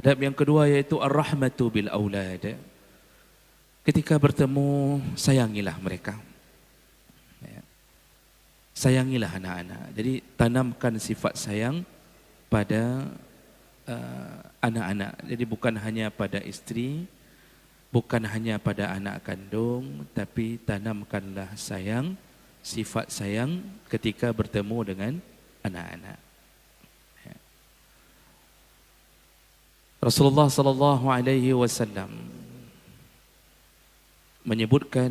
Adab yang kedua yaitu ar-rahmatu bil aulad. Ketika bertemu, sayangilah mereka. Ya. Sayangilah anak-anak. Jadi tanamkan sifat sayang pada anak-anak. Jadi bukan hanya pada istri, bukan hanya pada anak kandung, tapi tanamkanlah sayang, sifat sayang ketika bertemu dengan anak-anak. Ya. Rasulullah sallallahu alaihi wasallam menyebutkan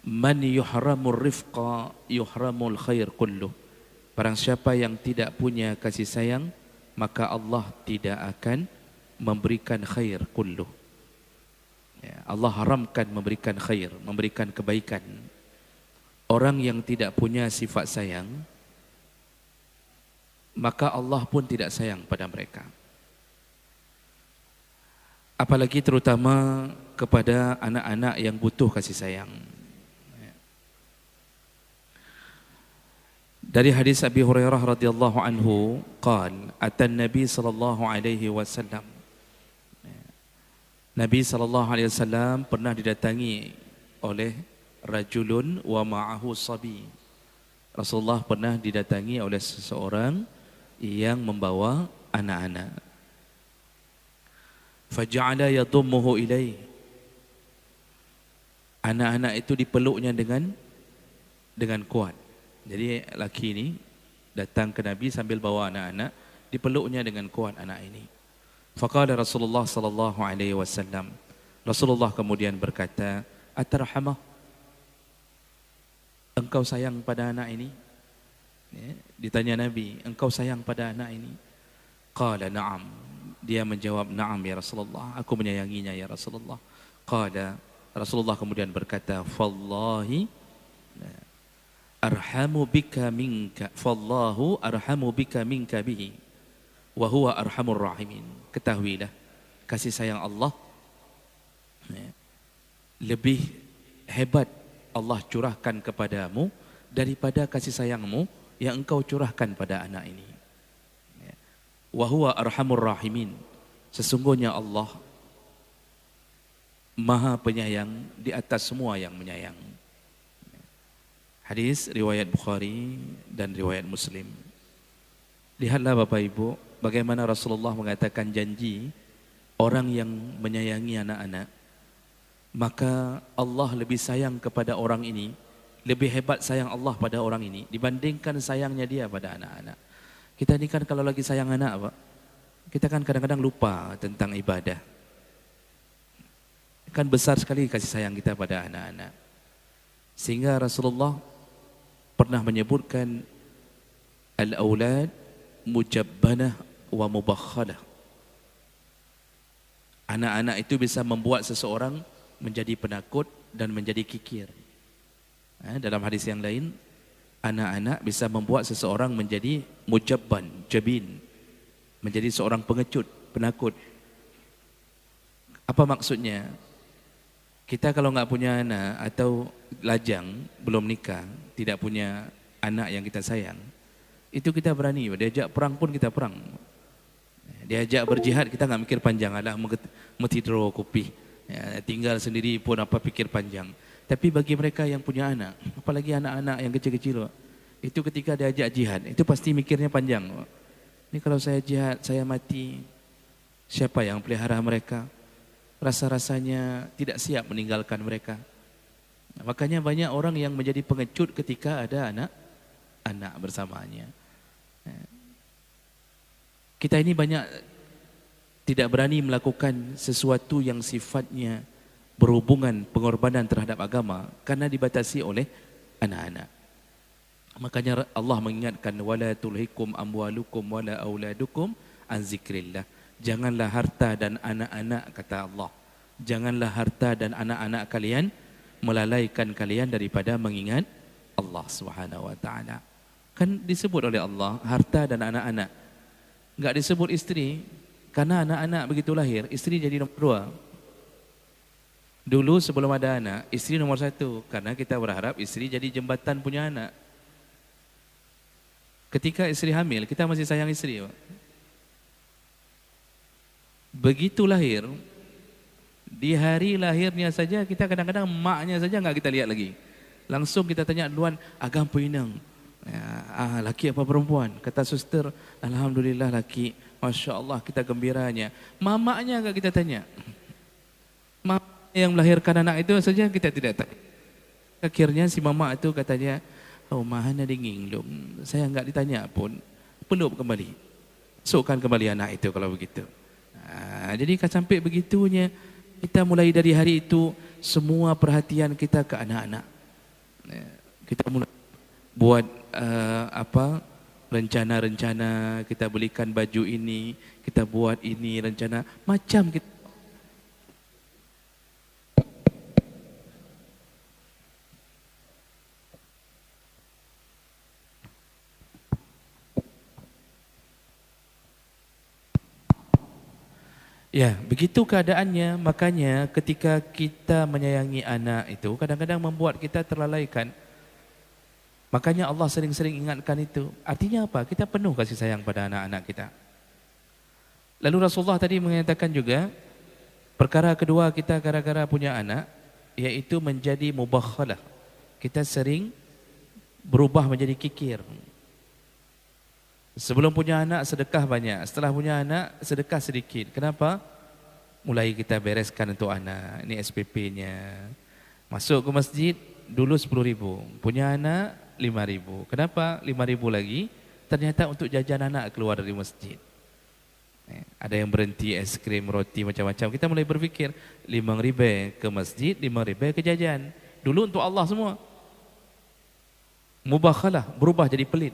man yuhramur rifqa yuhramul khair kulluh. Barang siapa yang tidak punya kasih sayang, maka Allah tidak akan memberikan khair kulluh. Ya, Allah haramkan memberikan khair, memberikan kebaikan. Orang yang tidak punya sifat sayang, maka Allah pun tidak sayang pada mereka. Apalagi terutama kepada anak-anak yang butuh kasih sayang. Dari hadis Abi Hurairah radhiyallahu anhu, qala atan Nabi sallallahu alaihi wasallam. Nabi sallallahu alaihi wasallam pernah didatangi oleh rajulun wa ma'ahu sabi. Rasulullah pernah didatangi oleh seseorang yang membawa anak-anak. Faja'ala yadhummuhu ilaih. Anak-anak itu dipeluknya dengan kuat. Jadi laki ini datang ke Nabi sambil bawa anak-anak, dipeluknya dengan kuat anak ini. Faqala Rasulullah sallallahu alaihi wasallam. Rasulullah kemudian berkata, "Atarhamah? Engkau sayang pada anak ini?" Ya, ditanya Nabi, "Engkau sayang pada anak ini?" Qala na'am. Dia menjawab, "Na'am ya Rasulullah, aku menyayanginya ya Rasulullah." Qala, Rasulullah kemudian berkata, "Fallahi arhamu bika minka, fallahu arhamu bika minka bihi, wa huwa arhamur rahimin." Ketahuilah, kasih sayang Allah lebih hebat Allah curahkan kepadamu daripada kasih sayangmu yang engkau curahkan pada anak ini. Wa huwa arhamur rahimin. Sesungguhnya Allah Maha Penyayang di atas semua yang menyayang. Hadis riwayat Bukhari dan riwayat Muslim. Lihatlah Bapak Ibu, bagaimana Rasulullah mengatakan janji orang yang menyayangi anak-anak, maka Allah lebih sayang kepada orang ini, lebih hebat sayang Allah pada orang ini dibandingkan sayangnya dia pada anak-anak. Kita ini kan kalau lagi sayang anak, Pak, kita kan kadang-kadang lupa tentang ibadah. Kan besar sekali kasih sayang kita pada anak-anak. Sehingga Rasulullah pernah menyebutkan al-aulad mujabbanah wa mubakhalah. Anak-anak itu bisa membuat seseorang menjadi penakut dan menjadi kikir. Dalam hadis yang lain, anak-anak bisa membuat seseorang menjadi mujabban, jabin, menjadi seorang pengecut, penakut. Apa maksudnya? Kita kalau nggak punya anak atau lajang, belum nikah, tidak punya anak yang kita sayang, itu kita berani, diajak perang pun kita perang. Diajak berjihad kita nggak mikir panjang, alah metidro kopi, ya, tinggal sendiri pun apa pikir panjang. Tapi bagi mereka yang punya anak, apalagi anak-anak yang kecil-kecil, itu ketika diajak jihad, itu pasti mikirnya panjang. Ini kalau saya jihad, saya mati, siapa yang pelihara mereka? Rasa-rasanya tidak siap meninggalkan mereka. Makanya banyak orang yang menjadi pengecut ketika ada anak bersamanya. Kita ini banyak tidak berani melakukan sesuatu yang sifatnya berhubungan pengorbanan terhadap agama karena dibatasi oleh anak-anak. Makanya Allah mengingatkan, wala tulhikum amwalukum wala auladukum an zikrillah. Janganlah harta dan anak-anak, kata Allah, janganlah harta dan anak-anak kalian melalaikan kalian daripada mengingat Allah Subhanahu wa taala. Kan disebut oleh Allah harta dan anak-anak. Enggak disebut istri, karena anak-anak begitu lahir, istri jadi nomor 2. Dulu sebelum ada anak, istri nomor 1, karena kita berharap istri jadi jembatan punya anak. Ketika istri hamil, kita masih sayang istri, Pak. Begitu lahir, di hari lahirnya saja kita kadang-kadang maknya saja enggak kita lihat lagi. Langsung kita tanya duluan, agam pinang. Ya, laki apa perempuan? Kata suster, alhamdulillah laki. Masya Allah kita gembiranya. Mamaknya enggak kita tanya. Mama yang melahirkan anak itu saja kita tidak tanya. Akhirnya si mama itu katanya, oh mahana dingin dong. Saya enggak ditanya pun, peluk kembali. Masukkan kembali anak itu kalau begitu. Jadi sampai begitunya, kita mulai dari hari itu semua perhatian kita ke anak-anak. Kita mulai buat rencana-rencana, kita belikan baju ini, kita buat ini rencana macam kita. Ya, begitu keadaannya, makanya ketika kita menyayangi anak itu kadang-kadang membuat kita terlalaikan. Makanya Allah sering-sering ingatkan itu. Artinya apa? Kita penuh kasih sayang pada anak-anak kita. Lalu Rasulullah tadi mengatakan juga, perkara kedua kita gara-gara punya anak, yaitu menjadi mubakhalah. Kita sering berubah menjadi kikir. Sebelum punya anak sedekah banyak, setelah punya anak sedekah sedikit. Kenapa? Mulai kita bereskan untuk anak. Ini SPP-nya. Masuk ke masjid dulu 10.000, punya anak 5.000. Kenapa 5.000 lagi? Ternyata untuk jajan anak keluar dari masjid. Ada yang berhenti es krim, roti macam-macam. Kita mulai berfikir 5.000 ke masjid, 5.000 ke jajan. Dulu untuk Allah semua. Mubakhalah, berubah jadi pelit.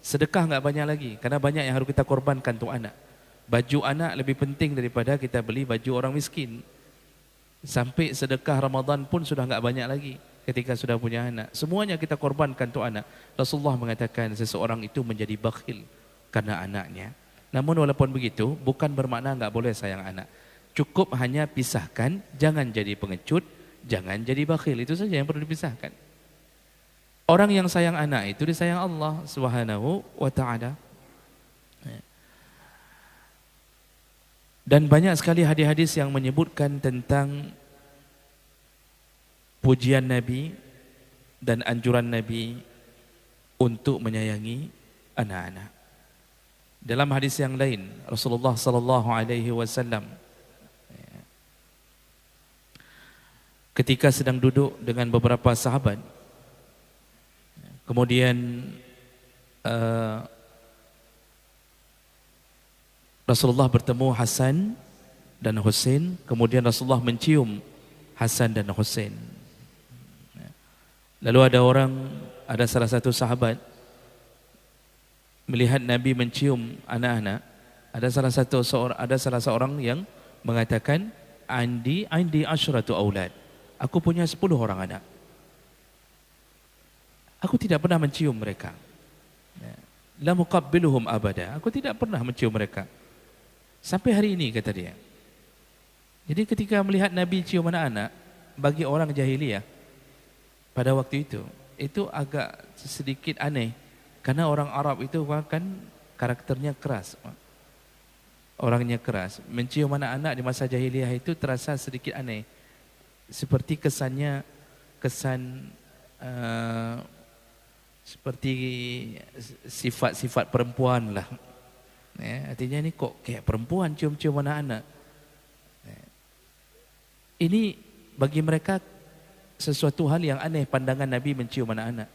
Sedekah enggak banyak lagi, karena banyak yang harus kita korbankan untuk anak. Baju anak lebih penting daripada kita beli baju orang miskin. Sampai sedekah Ramadan pun sudah enggak banyak lagi ketika sudah punya anak. Semuanya kita korbankan untuk anak. Rasulullah mengatakan seseorang itu menjadi bakhil karena anaknya. Namun walaupun begitu, bukan bermakna enggak boleh sayang anak. Cukup hanya pisahkan, jangan jadi pengecut, jangan jadi bakhil. Itu saja yang perlu dipisahkan. Orang yang sayang anak itu disayang Allah Subhanahu wa ta'ala. Dan banyak sekali hadis-hadis yang menyebutkan tentang pujian Nabi dan anjuran Nabi untuk menyayangi anak-anak. Dalam hadis yang lain, Rasulullah sallallahu alaihi wasallam ketika sedang duduk dengan beberapa sahabat, kemudian Rasulullah bertemu Hasan dan Husain, kemudian Rasulullah mencium Hasan dan Husain. Lalu ada salah satu sahabat melihat Nabi mencium anak-anak. Ada salah seorang yang mengatakan, Andi asyratu aulad. Aku punya 10 orang anak. Aku tidak pernah mencium mereka. La muqabbiluhum abada. Aku tidak pernah mencium mereka. Sampai hari ini, kata dia. Jadi ketika melihat Nabi cium anak-anak, bagi orang jahiliyah pada waktu itu agak sedikit aneh. Karena orang Arab itu kan karakternya keras. Orangnya keras. Mencium anak-anak di masa jahiliyah itu terasa sedikit aneh. Seperti kesan seperti sifat-sifat perempuan lah. Artinya ini kok kayak perempuan cium-cium anak-anak. Ini bagi mereka sesuatu hal yang aneh, pandangan Nabi mencium anak-anak.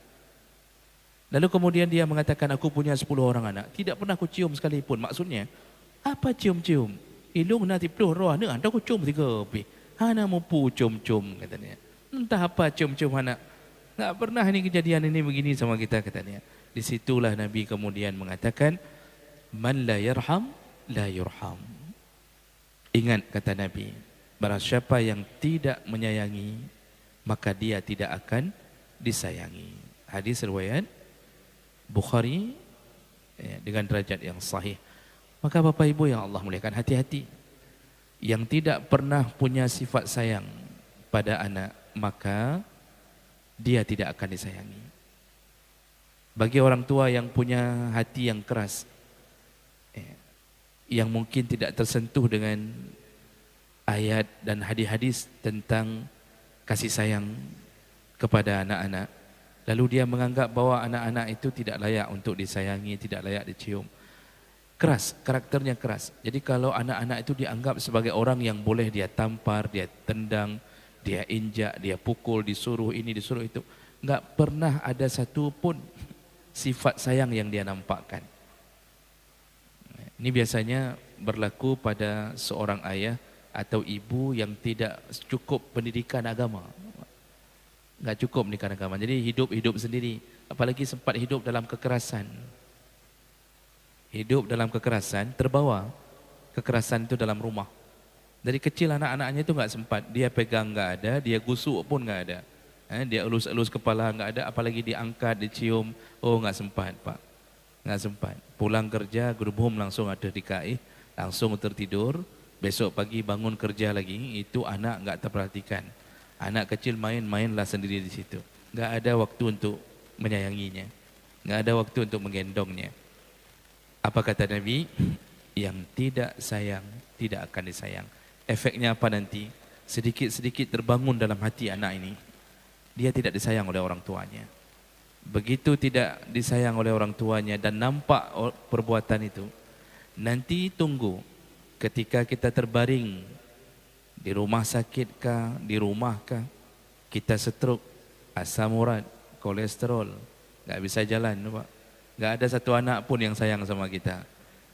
Lalu kemudian dia mengatakan, aku punya 10 orang anak, tidak pernah aku cium sekalipun. Maksudnya, apa cium-cium? Ilung nanti peluh roh anak, aku cium 3 lebih. Hana mampu cium-cium, katanya. Entah apa cium-cium anak. Tak pernah ini kejadian ini begini sama kita, katanya. Disitulah Nabi kemudian mengatakan, man la yarham, la yurham. Ingat kata Nabi, barang siapa yang tidak menyayangi, maka dia tidak akan disayangi. Hadis riwayat Bukhari dengan derajat yang sahih. Maka Bapak Ibu yang Allah muliakan, hati-hati. Yang tidak pernah punya sifat sayang pada anak, maka dia tidak akan disayangi. Bagi orang tua yang punya hati yang keras, yang mungkin tidak tersentuh dengan ayat dan hadis-hadis tentang kasih sayang kepada anak-anak. Lalu dia menganggap bahwa anak-anak itu tidak layak untuk disayangi, tidak layak dicium. Keras, karakternya keras. Jadi kalau anak-anak itu dianggap sebagai orang yang boleh dia tampar, dia tendang, dia injak, dia pukul, disuruh ini, disuruh itu, enggak pernah ada satu pun sifat sayang yang dia nampakkan. Ini biasanya berlaku pada seorang ayah atau ibu yang tidak cukup pendidikan agama. Enggak cukup pendidikan agama. Jadi hidup sendiri, apalagi sempat hidup dalam kekerasan. Hidup dalam kekerasan, terbawa kekerasan itu dalam rumah. Dari kecil anak-anaknya itu enggak sempat, dia pegang enggak ada, dia gusuk pun enggak ada. Dia elus-elus kepala enggak ada, apalagi diangkat, dicium, oh enggak sempat Pak. Enggak sempat. Pulang kerja, gerubum langsung ada di KI, langsung tertidur, besok pagi bangun kerja lagi, itu anak enggak terperhatikan. Anak kecil main-mainlah sendiri di situ. Enggak ada waktu untuk menyayanginya. Enggak ada waktu untuk menggendongnya. Apa kata Nabi? Yang tidak sayang, tidak akan disayang. Efeknya apa nanti? Sedikit-sedikit terbangun dalam hati anak ini. Dia tidak disayang oleh orang tuanya. Begitu tidak disayang oleh orang tuanya dan nampak perbuatan itu, nanti tunggu ketika kita terbaring di rumah sakit kah, di rumah kah, kita stroke, asam urat, kolesterol, enggak bisa jalan, Pak. Enggak ada satu anak pun yang sayang sama kita.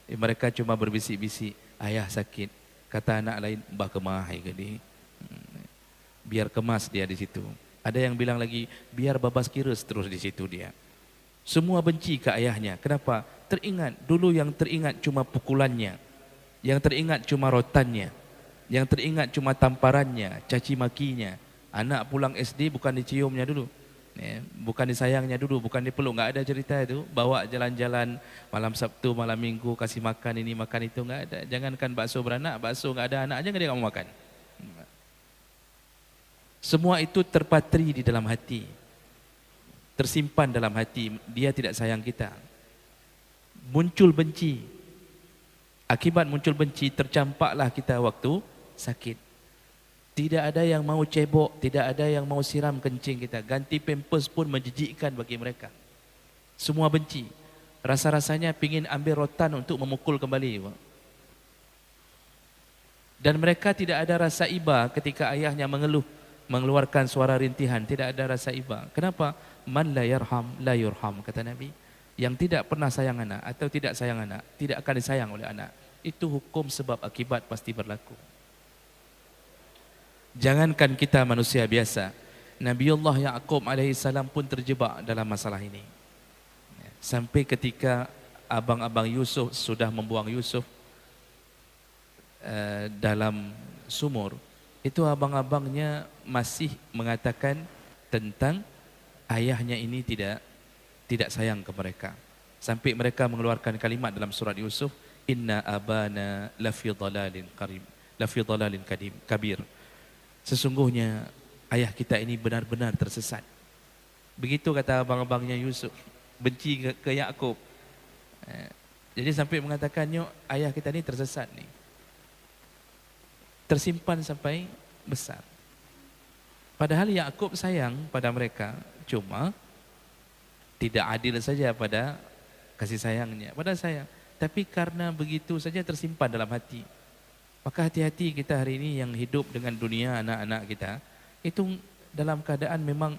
Mereka cuma berbisik-bisik, ayah sakit. Kata anak lain, bah kemah gede. Biar kemas dia di situ. Ada yang bilang lagi, biar babas kirus terus di situ dia. Semua benci ke ayahnya. Kenapa? Teringat, dulu yang teringat cuma pukulannya. Yang teringat cuma rotannya. Yang teringat cuma tamparannya, caci makinya. Anak pulang SD bukan diciumnya dulu. Bukan disayangnya dulu, bukan dipeluk, enggak ada cerita itu. Bawa jalan-jalan malam Sabtu, malam Minggu, kasih makan ini, makan itu, enggak ada. Jangankan bakso beranak, bakso enggak ada anak aja dia enggak mau makan. Semua itu terpatri di dalam hati. Tersimpan dalam hati, dia tidak sayang kita. Muncul benci. Akibat muncul benci, tercampaklah kita waktu sakit. Tidak ada yang mau cebok, tidak ada yang mau siram kencing kita. Ganti pampers pun menjijikkan bagi mereka. Semua benci. Rasa-rasanya ingin ambil rotan untuk memukul kembali. Dan mereka tidak ada rasa iba ketika ayahnya mengeluh, mengeluarkan suara rintihan. Tidak ada rasa iba. Kenapa? Man la yarham, la yurham, kata Nabi. Yang tidak pernah sayang anak atau tidak sayang anak, tidak akan disayang oleh anak. Itu hukum sebab akibat pasti berlaku. Jangankan kita manusia biasa, Nabiullah Ya'qub alaihissalam pun terjebak dalam masalah ini. Sampai ketika abang-abang Yusuf sudah membuang Yusuf dalam sumur, itu abang-abangnya masih mengatakan tentang ayahnya ini tidak sayang ke mereka. Sampai mereka mengeluarkan kalimat dalam surat Yusuf, Inna abana lafi dhalalin kabir. Sesungguhnya ayah kita ini benar-benar tersesat. Begitu kata abang-abangnya Yusuf, benci ke Ya'qub. Jadi sampai mengatakan, ayah kita ini tersesat nih. Tersimpan sampai besar. Padahal Ya'qub sayang pada mereka, cuma tidak adil saja pada kasih sayangnya, pada sayang. Tapi karena begitu saja tersimpan dalam hati. Maka hati-hati kita hari ini yang hidup dengan dunia anak-anak kita, itu dalam keadaan memang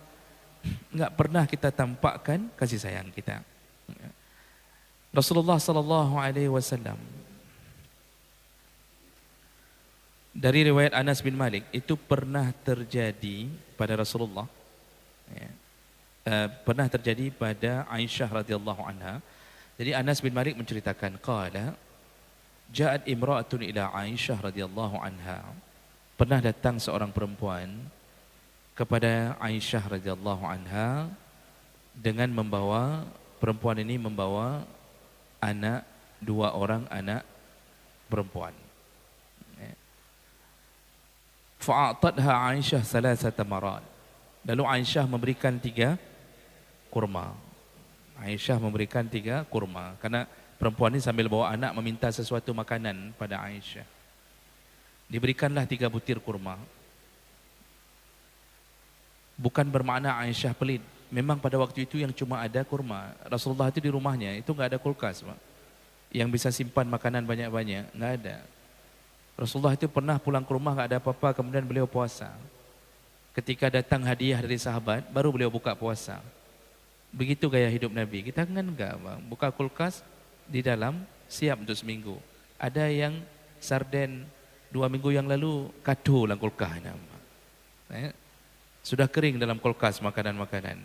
enggak pernah kita tampakkan kasih sayang kita. Rasulullah sallallahu alaihi wasallam, dari riwayat Anas bin Malik, itu pernah terjadi pada Rasulullah, pernah terjadi pada Aisyah radhiyallahu anha. Jadi Anas bin Malik menceritakan, qala ja'at imra'atun ila Aisyah radhiyallahu anha. Pernah datang seorang perempuan kepada Aisyah radhiyallahu anha dengan membawa, perempuan ini membawa anak, 2 orang anak perempuan. Fa'atadha Aisyah 3 marat. Lalu Aisyah memberikan 3 kurma. Aisyah memberikan 3 kurma. Karena Perempuan ini sambil bawa anak meminta sesuatu makanan pada Aisyah. Diberikanlah 3 butir kurma. Bukan bermakna Aisyah pelit. Memang pada waktu itu yang cuma ada kurma. Rasulullah itu di rumahnya, itu enggak ada kulkas, Pak. Yang bisa simpan makanan banyak-banyak, enggak ada. Rasulullah itu pernah pulang ke rumah enggak ada apa-apa, kemudian beliau puasa. Ketika datang hadiah dari sahabat, baru beliau buka puasa. Begitu gaya hidup Nabi. Kita kan enggak, Pak. Buka kulkas di dalam, siap untuk seminggu. Ada yang sarden 2 minggu yang lalu kado dalam kulkas. Sudah kering dalam kulkas makanan-makanan.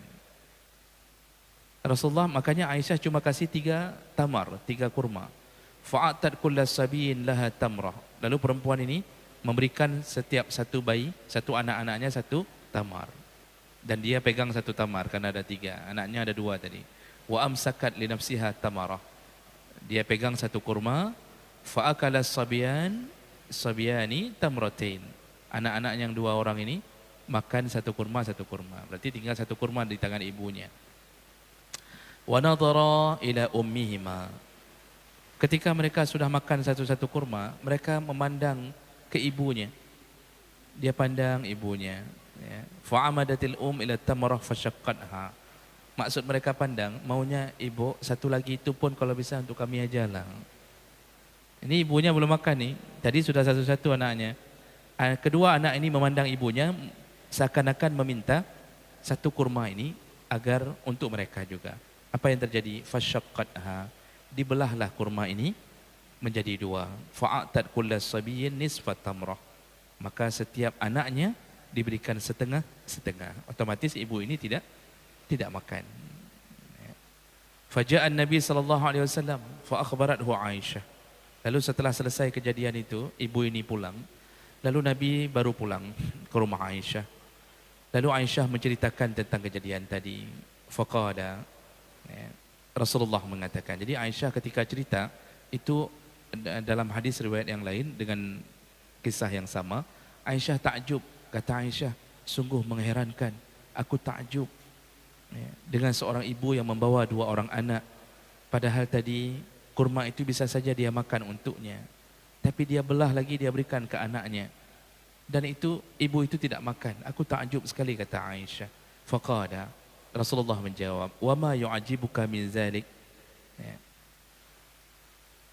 Rasulullah makanya Aisyah cuma kasih 3 tamar, 3 kurma. Fa'atat kullas sabiyin laha tamrah. Lalu perempuan ini memberikan setiap satu bayi, satu anak-anaknya 1 tamar. Dan dia pegang 1 tamar karena ada 3, anaknya ada 2 tadi. Wa amsakat li nafsiha tamarah. Dia pegang 1 kurma, fa'akala sabiyani tamratain. Anak-anak yang 2 orang ini makan 1 kurma, 1 kurma. Berarti tinggal 1 kurma di tangan ibunya. Wa nadhara ila ummihima. Ketika mereka sudah makan 1 kurma, mereka memandang ke ibunya. Dia pandang ibunya. Ya. Fa'amadatil ila tamrah fasyaqqatha. Maksud mereka pandang, maunya ibu 1 lagi itu pun kalau bisa untuk kami ajalah. Ini ibunya belum makan nih. Tadi sudah 1 anaknya. Kedua anak ini memandang ibunya seakan-akan meminta 1 kurma ini agar untuk mereka juga. Apa yang terjadi? Fasyaqqatha. Dibelahlah kurma ini menjadi 2. Fa'atat kullas sabiyyin nisfat tamrah. Maka setiap anaknya diberikan setengah. Otomatis ibu ini tidak makan. Faja'an Nabi sallallahu alaihi wasallam fa akhbarathu Aisyah. Lalu setelah selesai kejadian itu, ibu ini pulang. Lalu Nabi baru pulang ke rumah Aisyah. Lalu Aisyah menceritakan tentang kejadian tadi. Faqala, Rasulullah mengatakan. Jadi Aisyah ketika cerita itu dalam hadis riwayat yang lain dengan kisah yang sama, Aisyah takjub. Kata Aisyah, sungguh mengherankan. Aku takjub dengan seorang ibu yang membawa 2 orang anak. Padahal tadi kurma itu bisa saja dia makan untuknya. Tapi dia belah lagi, dia berikan ke anaknya. Dan itu ibu itu tidak makan. Aku takjub sekali, kata Aisyah. Faqala, Rasulullah menjawab, wa ma yu'ajibuka min zalik.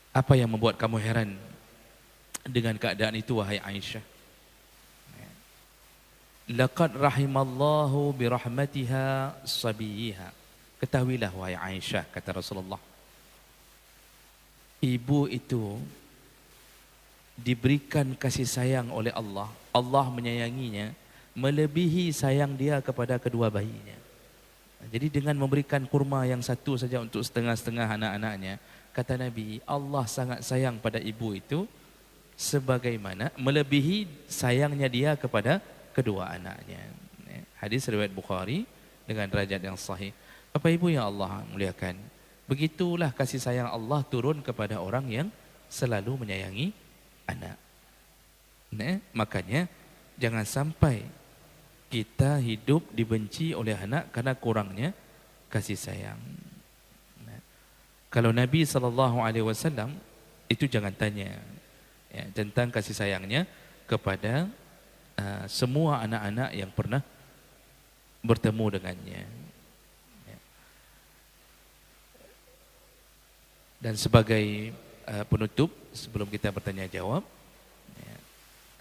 Apa yang membuat kamu heran dengan keadaan itu, wahai Aisyah? Laqad rahimallahu birahmatiha sabiyiha. Ketahuilah wahai Aisyah, kata Rasulullah, ibu itu diberikan kasih sayang oleh Allah. Allah menyayanginya melebihi sayang dia kepada kedua bayinya. Jadi dengan memberikan kurma yang 1 saja untuk setengah-setengah anak-anaknya, kata Nabi, Allah sangat sayang pada ibu itu sebagaimana melebihi sayangnya dia kepada kedua anaknya. Hadis riwayat Bukhari dengan derajat yang sahih. Bapak Ibu yang Allah muliakan, begitulah kasih sayang Allah turun kepada orang yang selalu menyayangi anak. Makanya jangan sampai kita hidup dibenci oleh anak karena kurangnya kasih sayang. Kalau Nabi SAW itu jangan tanya tentang kasih sayangnya kepada semua anak-anak yang pernah bertemu dengannya. Dan sebagai penutup sebelum kita bertanya jawab,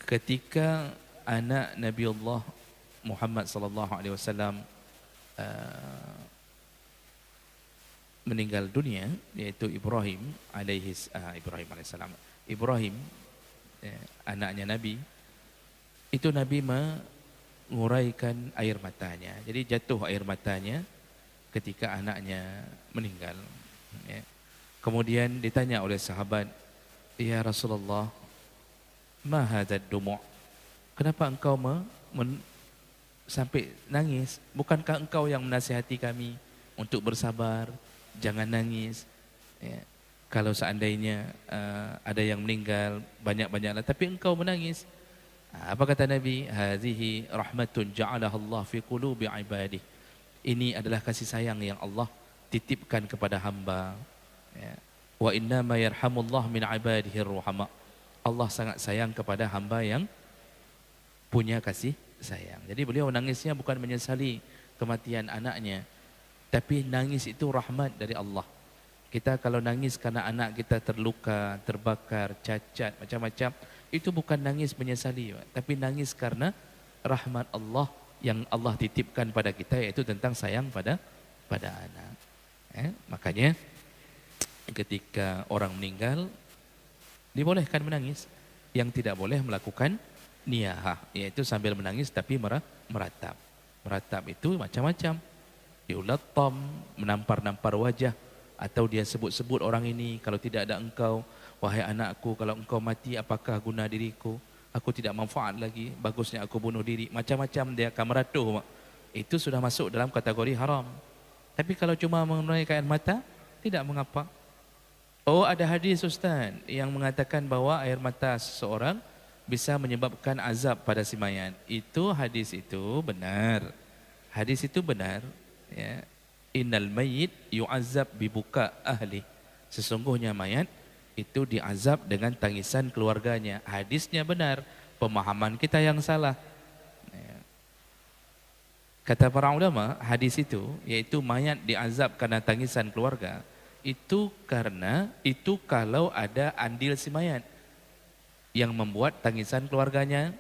ketika anak Nabiullah Muhammad sallallahu alaihi wasallam meninggal dunia, yaitu Ibrahim alaihissalam. Ibrahim anaknya Nabi, itu Nabi menguraikan air matanya. Jadi jatuh air matanya ketika anaknya meninggal. Kemudian ditanya oleh sahabat, ya Rasulullah, ma hadzal dumu'? Kenapa engkau sampai nangis? Bukankah engkau yang menasihati kami untuk bersabar, jangan nangis? Kalau seandainya ada yang meninggal, banyak-banyaklah, tapi engkau menangis. Apa kata Nabi? Hazihi rahmatun ja'alaha Allah fi qulubi ibadihi. Ini adalah kasih sayang yang Allah titipkan kepada hamba. Wa inna ma yarhamullah min ibadihi ruhama. Allah sangat sayang kepada hamba yang punya kasih sayang. Jadi beliau nangisnya bukan menyesali kematian anaknya, tapi nangis itu rahmat dari Allah. Kita kalau nangis karena anak kita terluka, terbakar, cacat, macam-macam, itu bukan nangis menyesali, tapi nangis karena rahmat Allah yang Allah titipkan pada kita, yaitu tentang sayang pada anak. Makanya ketika orang meninggal dibolehkan menangis, yang tidak boleh melakukan niyahah, yaitu sambil menangis tapi meratap. Meratap itu macam-macam. Diulattam, menampar-nampar wajah, atau dia sebut-sebut orang ini, kalau tidak ada engkau, wahai anakku, kalau engkau mati apakah guna diriku? Aku tidak manfaat lagi, bagusnya aku bunuh diri. Macam-macam dia akan meratuh. Itu sudah masuk dalam kategori haram. Tapi kalau cuma menunaikan air mata, tidak mengapa. Oh, ada hadis Ustaz yang mengatakan bahawa air mata seseorang bisa menyebabkan azab pada si mayat. Itu hadis itu benar. Hadis itu benar. Ya. Innal mayyit yu'azzab bibuka ahli. Sesungguhnya mayat itu diazab dengan tangisan keluarganya. Hadisnya benar. Pemahaman kita yang salah. Ya. Kata para ulama, hadis itu, yaitu mayat diazab karena tangisan keluarga, itu karena itu kalau ada andil si mayat yang membuat tangisan keluarganya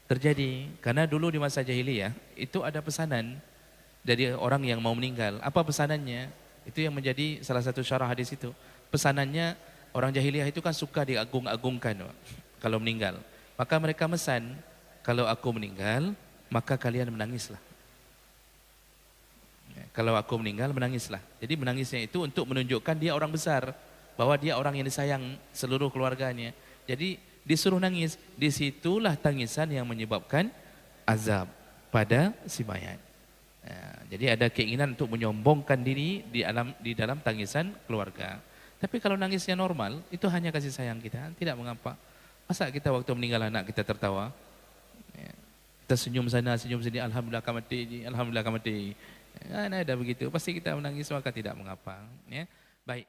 terjadi. Karena dulu di masa jahiliyah itu ada pesanan dari orang yang mau meninggal. Apa pesanannya? Itu yang menjadi salah satu syarah hadis itu. Pesanannya, orang jahiliyah itu kan suka diagung-agungkan kalau meninggal. Maka mereka mesan, kalau aku meninggal maka kalian menangislah. Kalau aku meninggal, menangislah. Jadi menangisnya itu untuk menunjukkan dia orang besar, bahwa dia orang yang disayang seluruh keluarganya. Jadi disuruh nangis. Disitulah tangisan yang menyebabkan azab pada si mayat. Jadi ada keinginan untuk menyombongkan diri di dalam tangisan keluarga. Tapi kalau nangisnya normal, itu hanya kasih sayang kita, tidak mengapa. Masa kita waktu meninggal anak kita tertawa? Kita senyum sana, senyum sini, alhamdulillah kamati, alhamdulillah kamati. Ada begitu, pasti kita menangis, maka tidak mengapa. Ya, baik.